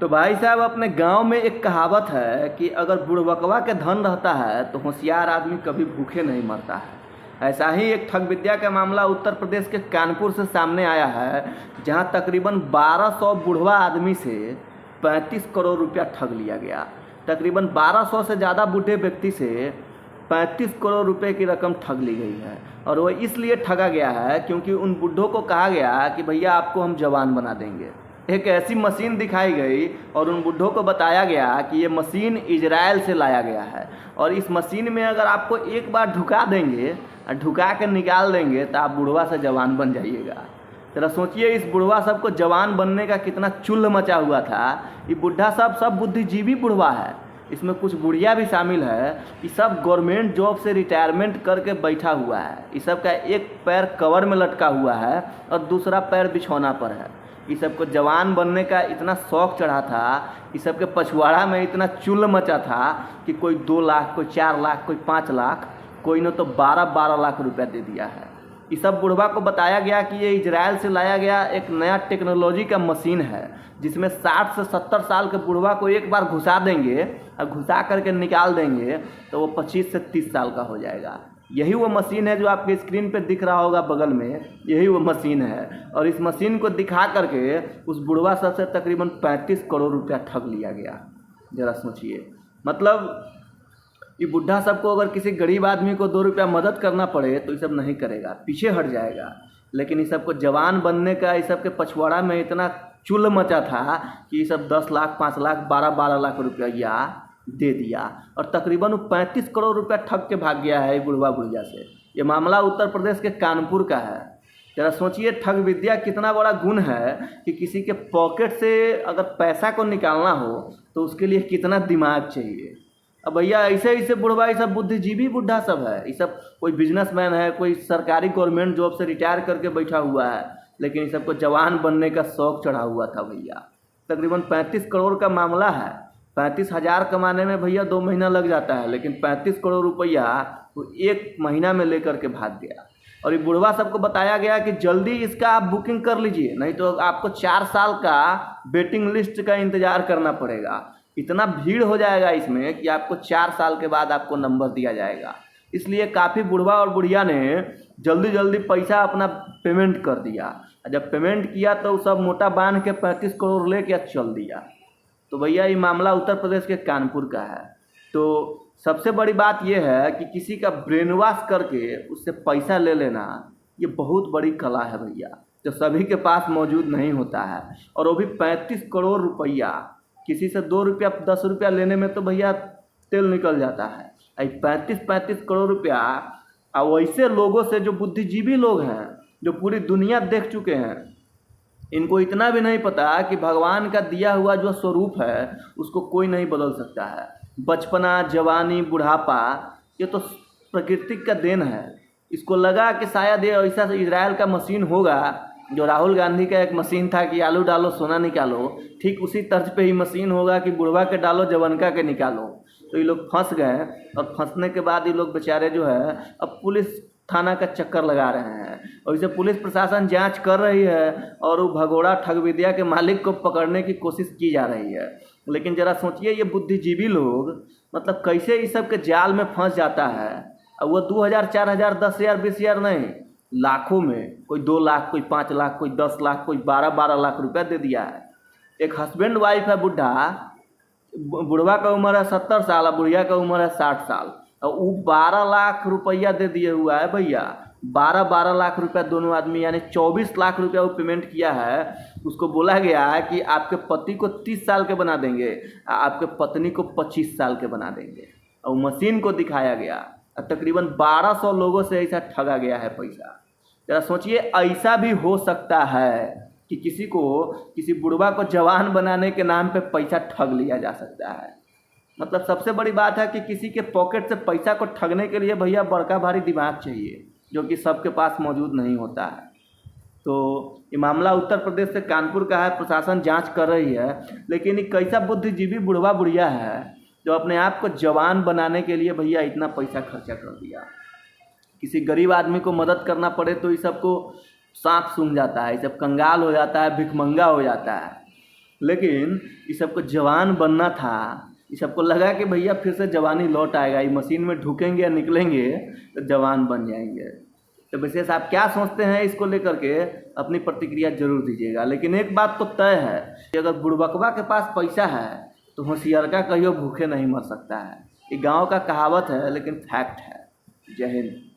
तो भाई साहब अपने गांव में एक कहावत है कि अगर बुड़बकवा के धन रहता है तो होशियार आदमी कभी भूखे नहीं मरता है। ऐसा ही एक ठग विद्या का मामला उत्तर प्रदेश के कानपुर से सामने आया है, जहां तकरीबन 1200 बुढ़वा आदमी से 35 करोड़ रुपया ठग लिया गया। तकरीबन 1200 से ज़्यादा बूढ़े व्यक्ति से 35 करोड़ रुपए की रकम ठग ली गई है। और वो इसलिए ठगा गया है क्योंकि उन बुढ़ों को कहा गया कि भैया आपको हम जवान बना देंगे। एक ऐसी मशीन दिखाई गई और उन बुढ़ों को बताया गया कि ये मशीन इजराइल से लाया गया है और इस मशीन में अगर आपको एक बार ढुका देंगे और ढुका के निकाल देंगे तो आप बुढ़वा से जवान बन जाइएगा। जरा सोचिए इस बुढ़वा सब को जवान बनने का कितना चुल्ल मचा हुआ था। ये बुढ़ा सब बुद्धिजीवी बुढ़वा है, इसमें कुछ बुढ़िया भी शामिल है। ये सब गवर्नमेंट जॉब से रिटायरमेंट करके बैठा हुआ है। ये सब का एक पैर कवर में लटका हुआ है और दूसरा पैर बिछौना पर है। ये सबको जवान बनने का इतना शौक चढ़ा था, ये सब के पछवाड़ा में इतना चुल्ल मचा था कि कोई 2 लाख, कोई 4 लाख, कोई 5 लाख, कोई ने तो 12-12 लाख रुपया दे दिया है। ये सब बुढ़वा को बताया गया कि ये इजराइल से लाया गया एक नया टेक्नोलॉजी का मशीन है, जिसमें 60 से 70 साल के बुढ़वा को एक बार घुसा देंगे और घुसा करके निकाल देंगे तो वो 25 से 30 साल का हो जाएगा। यही वो मशीन है जो आपके स्क्रीन पे दिख रहा होगा बगल में, यही वो मशीन है। और इस मशीन को दिखा करके उस बुढ़वा सब से तकरीबन 35 करोड़ रुपया ठग लिया गया। ज़रा सोचिए, मतलब ये बुढ़ा सबको अगर किसी गरीब आदमी को 2 रुपया मदद करना पड़े तो ये सब नहीं करेगा, पीछे हट जाएगा। लेकिन ये सबको जवान बनने का इस सब के पछवाड़ा में इतना चुल्ल मचा था कि ये सब 10 लाख, 5 लाख, 12-12 लाख रुपया दे दिया और तकरीबन 35 करोड़ रुपया ठग के भाग गया है बुढ़वा बुढ़िया से। ये मामला उत्तर प्रदेश के कानपुर का है। जरा सोचिए ठग विद्या कितना बड़ा गुण है कि किसी के पॉकेट से अगर पैसा को निकालना हो तो उसके लिए कितना दिमाग चाहिए। अब भैया ऐसे बुढ़वा ये सब बुद्धिजीवी बुढ़ा सब है। ये सब कोई बिजनेसमैन है, कोई सरकारी गवर्नमेंट जॉब से रिटायर करके बैठा हुआ है, लेकिन ये सबको जवान बनने का शौक चढ़ा हुआ था भैया। तकरीबन 35 करोड़ का मामला है। 35,000 कमाने में भैया 2 महीना लग जाता है, लेकिन 35 करोड़ रुपया वो 1 महीना में लेकर के भाग गया। और ये बुढ़वा सबको बताया गया कि जल्दी इसका आप बुकिंग कर लीजिए, नहीं तो आपको 4 साल का वेटिंग लिस्ट का इंतज़ार करना पड़ेगा। इतना भीड़ हो जाएगा इसमें कि आपको 4 साल के बाद आपको नंबर दिया जाएगा। इसलिए काफ़ी बुढ़वा और बुढ़िया ने जल्दी पैसा अपना पेमेंट कर दिया। जब पेमेंट किया तो सब मोटा बांध के 35 करोड़ ले के चल दिया। तो भैया ये मामला उत्तर प्रदेश के कानपुर का है। तो सबसे बड़ी बात यह है कि किसी का ब्रेन वॉश करके उससे पैसा ले लेना ये बहुत बड़ी कला है भैया, जो सभी के पास मौजूद नहीं होता है। और वो भी 35 करोड़ रुपया। किसी से 2 रुपया 10 रुपया लेने में तो भैया तेल निकल जाता है। 35 करोड़ रुपया और वैसे लोगों से जो बुद्धिजीवी लोग हैं, जो पूरी दुनिया देख चुके हैं, इनको इतना भी नहीं पता कि भगवान का दिया हुआ जो स्वरूप है उसको कोई नहीं बदल सकता है। बचपना, जवानी, बुढ़ापा ये तो प्रकृति का देन है। इसको लगा कि शायद ये ऐसा इजराइल का मशीन होगा जो राहुल गांधी का एक मशीन था कि आलू डालो सोना निकालो, ठीक उसी तर्ज पे ही मशीन होगा कि बुढ़वा के डालो जवनका के निकालो। तो ये लोग फंस गए और फंसने के बाद ये लोग बेचारे जो है अब पुलिस थाना का चक्कर लगा रहे हैं और इसे पुलिस प्रशासन जांच कर रही है और वो भगोड़ा ठग विद्या के मालिक को पकड़ने की कोशिश की जा रही है। लेकिन ज़रा सोचिए ये बुद्धिजीवी लोग मतलब कैसे इस सब के जाल में फंस जाता है। अब वो 2,000, 4,000, 10,000, 20,000 नहीं, लाखों में, कोई 2 लाख, कोई 5 लाख, कोई 10 लाख, कोई 12-12 लाख रुपया दे दिया है। एक हस्बैंड वाइफ है बुढ़वा का उम्र है 70 साल और बुढ़िया का उम्र है 60 साल और वो 12 लाख रुपया दे दिए हुआ है भैया। 12-12 लाख रुपया दोनों आदमी, यानी 24 लाख रुपया वो पेमेंट किया है। उसको बोला गया है कि आपके पति को 30 साल के बना देंगे, आपके पत्नी को 25 साल के बना देंगे। और मशीन को दिखाया गया और तकरीबन 1200 लोगों से ऐसा ठगा गया है पैसा। जरा सोचिए ऐसा भी हो सकता है कि किसी बुढ़वा को जवान बनाने के नाम पे पैसा ठग लिया जा सकता है। मतलब सबसे बड़ी बात है कि किसी के पॉकेट से पैसा को ठगने के लिए भैया बड़का भारी दिमाग चाहिए, जो कि सबके पास मौजूद नहीं होता है। तो ये मामला उत्तर प्रदेश से कानपुर का है, प्रशासन जांच कर रही है। लेकिन ये कैसा बुद्धिजीवी बुढ़वा बुढ़िया है जो अपने आप को जवान बनाने के लिए भैया इतना पैसा खर्चा कर दिया। किसी गरीब आदमी को मदद करना पड़े तो ये सबको सांप सूंघ जाता है, ये सब कंगाल हो जाता है, भिखमंगा हो जाता है। लेकिन इस सबको जवान बनना था। इस सबको लगा कि भैया फिर से जवानी लौट आएगा, ये मशीन में ढुकेंगे या निकलेंगे तो जवान बन जाएंगे। तो विशेष आप क्या सोचते हैं इसको लेकर के अपनी प्रतिक्रिया जरूर दीजिएगा। लेकिन एक बात तो तय है कि अगर बुड़बकवा के पास पैसा है तो होशियारका कहियो भूखे नहीं मर सकता है। ये गांव का कहावत है लेकिन फैक्ट है। जय हिंद।